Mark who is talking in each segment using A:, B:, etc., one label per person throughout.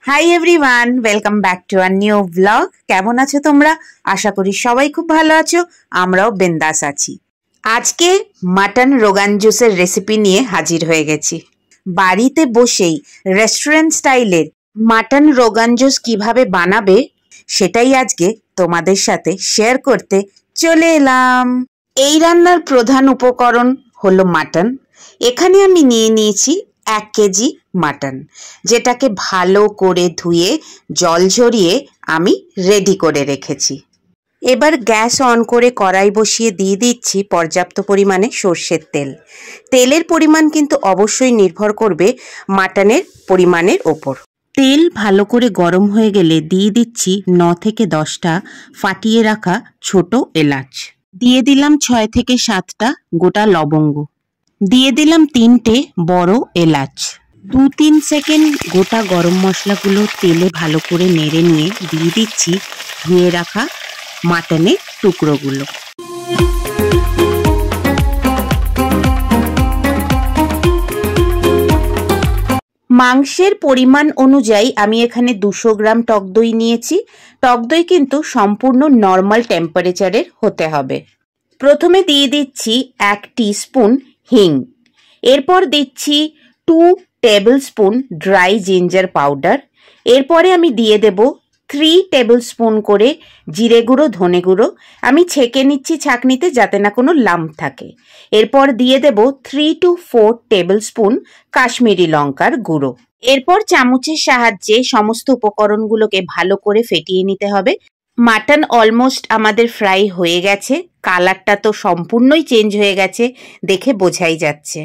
A: Hi everyone, welcome back to a new blog. কেমন আছো তোমরা? আশা করি সবাই খুব ভালো আছো, আমরাও বিন্দাস আছি। আজকে মাটন রোগান জোসের রেসিপি নিয়ে হাজির হয়ে গেছি। বাড়িতে বসেই রেস্টুরেন্ট স্টাইলের মাটন রোগান জোস কিভাবে বানাবে সেটাই আজকে তোমাদের সাথে শেয়ার করতে চলে এলাম। এই রান্নার প্রধান উপকরণ হলো মাটন। এখানে আমি নিয়ে নিয়েছি 1 কেজি মাটন, যেটাকে ভালো করে ধুয়ে জল ঝরিয়ে আমি রেডি করে রেখেছি। এবার গ্যাস অন করে কড়াই বসিয়ে দিয়ে দিচ্ছি পর্যাপ্ত পরিমাণে সর্ষের তেল। তেলের পরিমাণ কিন্তু অবশ্যই নির্ভর করবে মাটনের পরিমাণের ওপর। তেল ভালো করে গরম হয়ে গেলে দিয়ে দিচ্ছি 9 থেকে 10টা ফাটিয়ে রাখা ছোট এলাচ। দিয়ে দিলাম 6 থেকে 7টা গোটা লবঙ্গ। দিয়ে দিলাম 3টে বড় এলাচ। 2-3 সেকেন্ড গোটা গরম মশলাগুলো তেলে ভালো করে নেড়ে নিয়ে দিয়ে দিচ্ছি ধুয়ে রাখা মাটনের টুকরোগুলো। মাংসের পরিমাণ অনুযায়ী আমি এখানে 200 গ্রাম টক দই নিয়েছি। টক দই কিন্তু সম্পূর্ণ নর্মাল টেম্পারেচারের হতে হবে। প্রথমে দিয়ে দিচ্ছি 1 টিস্পুন হিং। এরপর দিচ্ছি 2 table spoon dry ginger powder. এরপরে আমি দিয়ে দেব 3 টেবিল স্পুন করে জিরে গুঁড়ো, ধনে গুঁড়ো। আমি ছেঁকে নিচ্ছি ছাঁকনিতে যাতে না কোনো লাম্প থাকে। এরপর দিয়ে দেব 3 to 4 টেবিল স্পুন কাশ্মীরি লঙ্কার গুঁড়ো। এরপর চামচের সাহায্যে সমস্ত উপকরণগুলোকে ভালো করে ফেটিয়ে নিতে হবে। মাটন অলমোস্ট আমাদের ফ্রাই হয়ে গেছে। কালারটা তো সম্পূর্ণই চেঞ্জ হয়ে গেছে, দেখে বোঝাই যাচ্ছে।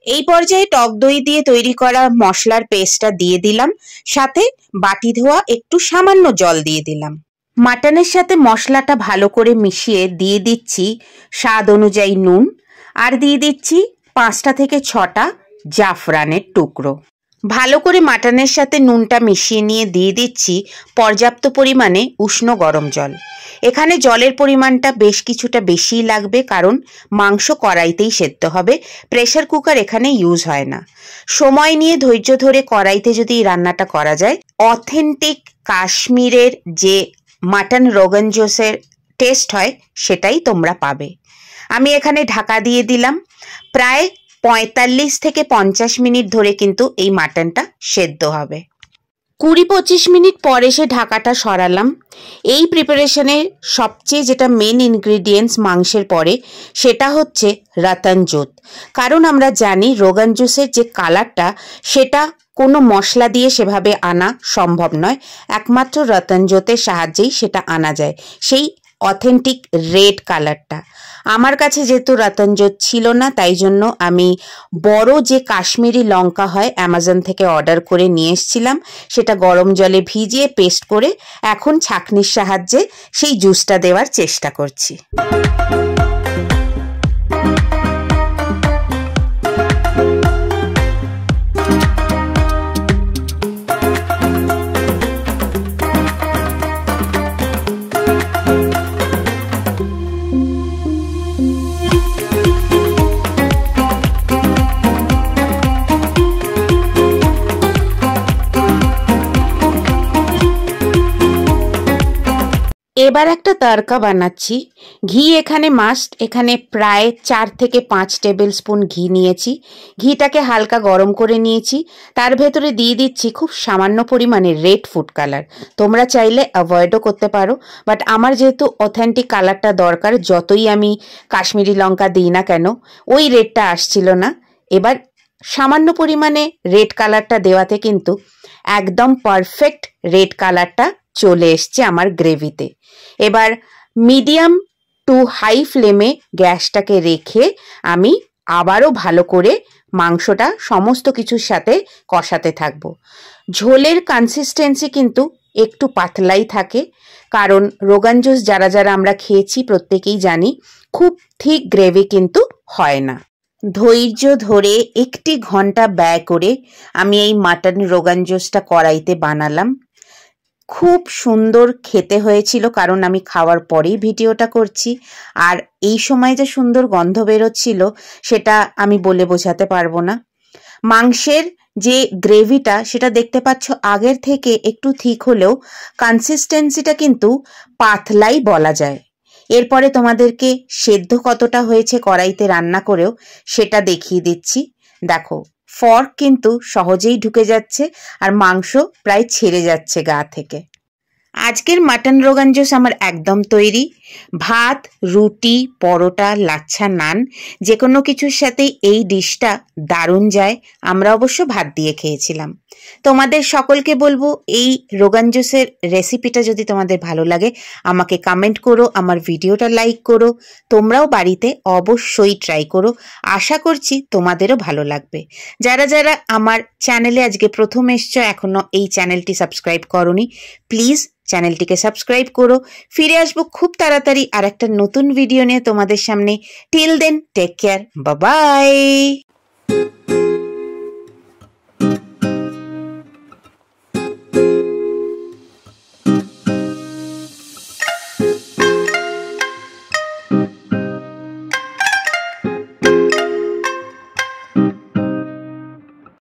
A: এই পর্যায়ে টক দই দিয়ে তৈরি করা মশলার পেস্টটা দিয়ে দিলাম, সাথে বাটি ধোয়া একটু সামান্য জল দিয়ে দিলাম। মাটনের সাথে মশলাটা ভালো করে মিশিয়ে দিয়ে দিচ্ছি স্বাদ অনুযায়ী নুন, আর দিয়ে দিচ্ছি 5টা থেকে 6টা জাফরানের টুকরো। ভালো করে মাটনের সাথে নুনটা মিশিয়ে নিয়ে দিয়ে দিচ্ছি পর্যাপ্ত পরিমাণে উষ্ণ গরম জল। এখানে জলের পরিমাণটা বেশ কিছুটা বেশিই লাগবে, কারণ মাংস কড়াইতেই সেদ্ধ হবে, প্রেসার কুকার এখানে ইউজ হয় না। সময় নিয়ে ধৈর্য ধরে কড়াইতে যদি এই রান্নাটা করা যায়, অথেন্টিক কাশ্মীরের যে মাটন রোগান জোসের টেস্ট হয় সেটাই তোমরা পাবে। আমি এখানে ঢাকা দিয়ে দিলাম। প্রায় 45 থেকে 50 মিনিট ধরে কিন্তু এই মাটনটা সেদ্ধ হবে। 20-25 মিনিট পর এসে ঢাকাটা সরালাম। এই প্রিপারেশনের সবচেয়ে যেটা মেন ইনগ্রিডিয়েন্টস মাংসের পরে, সেটা হচ্ছে রতন জোত। কারণ আমরা জানি রোগান জোসের যে কালারটা সেটা কোনো মশলা দিয়ে সেভাবে আনা সম্ভব নয়, একমাত্র রতন জোতের সাহায্যেই সেটা আনা যায়, সেই অথেন্টিক রেড কালারটা। আমার কাছে যেহেতু রতন জোত ছিল না, তাই জন্য আমি বড় যে কাশ্মীরি লঙ্কা হয় অ্যামাজন থেকে অর্ডার করে নিয়ে এসেছিলাম। সেটা গরম জলে ভিজিয়ে পেস্ট করে এখন ছাঁকনির সাহায্যে সেই জুসটা দেওয়ার চেষ্টা করছি। এবার একটা তড়কা বানাচ্ছি। ঘি এখানে মাস্ট। এখানে প্রায় 4 থেকে 5 টেবিল স্পুন ঘি নিয়েছি। ঘিটাকে হালকা গরম করে নিয়েছি। তার ভেতরে দিয়ে দিচ্ছি খুব সামান্য পরিমাণে রেড ফুড কালার। তোমরা চাইলে অ্যাভয়েডও করতে পারো, বাট আমার যেহেতু অথেন্টিক কালারটা দরকার, যতই আমি কাশ্মীরি লঙ্কা দিই না কেন ওই রেডটা আসছিল না। এবার সামান্য পরিমাণে রেড কালারটা দেওয়াতে কিন্তু একদম পারফেক্ট রেড কালারটা চলে এসছে আমার গ্রেভিতে। এবার মিডিয়াম টু হাই ফ্লেমে গ্যাসটাকে রেখে আমি আবারও ভালো করে মাংসটা সমস্ত কিছুর সাথে কষাতে থাকবো। ঝোলের কনসিস্টেন্সি কিন্তু একটু পাতলাই থাকে, কারণ রোগান জোস যারা যারা আমরা খেয়েছি প্রত্যেকেই জানি খুব থিক গ্রেভি কিন্তু হয় না। ধৈর্য ধরে 1 ঘন্টা ব্যয় করে আমি এই মাটন রোগান জোসটা কড়াইতে বানালাম। খুব সুন্দর খেতে হয়েছিল, কারণ আমি খাওয়ার পরেই ভিডিওটা করছি, আর এই সময় যে সুন্দর গন্ধ বেরোচ্ছিল সেটা আমি বলে বোঝাতে পারবো না। মাংসের যে গ্রেভিটা সেটা দেখতে পাচ্ছ আগের থেকে একটু ঠিক হলেও কনসিস্টেন্সিটা কিন্তু পাতলাই বলা যায়। এরপরে তোমাদেরকে সেদ্ধ কতটা হয়েছে কড়াইতে রান্না করেও সেটা দেখিয়ে দিচ্ছি। দেখো, ফর্ক কিন্তু সহজেই ঢুকে যাচ্ছে আর মাংস প্রায় ছেড়ে যাচ্ছে গা থেকে। আজকের মাটন রোগান জোশ আমার একদম তৈরি। ভাত, রুটি, পরোটা, লাচ্ছা, নান যে কোনো কিছুর সাথেই এই ডিশটা দারুণ যায়। আমরা অবশ্য ভাত দিয়ে খেয়েছিলাম। তোমাদের সকলকে বলবো এই রোগান জোশের রেসিপিটা যদি তোমাদের ভালো লাগে আমাকে কমেন্ট করো, আমার ভিডিওটা লাইক করো। তোমরাও বাড়িতে অবশ্যই ট্রাই করো, আশা করছি তোমাদেরও ভালো লাগবে। যারা যারা আমার চ্যানেলে আজকে প্রথম এসছো, এখনো এই চ্যানেলটি সাবস্ক্রাইব করোনি, প্লিজ চ্যানেলটিকে সাবস্ক্রাইব করো। ফিরে আসবো খুব তাড়াতাড়ি আর একটা নতুন ভিডিও নিয়ে তোমাদের সামনে। Till then, take care, bye by.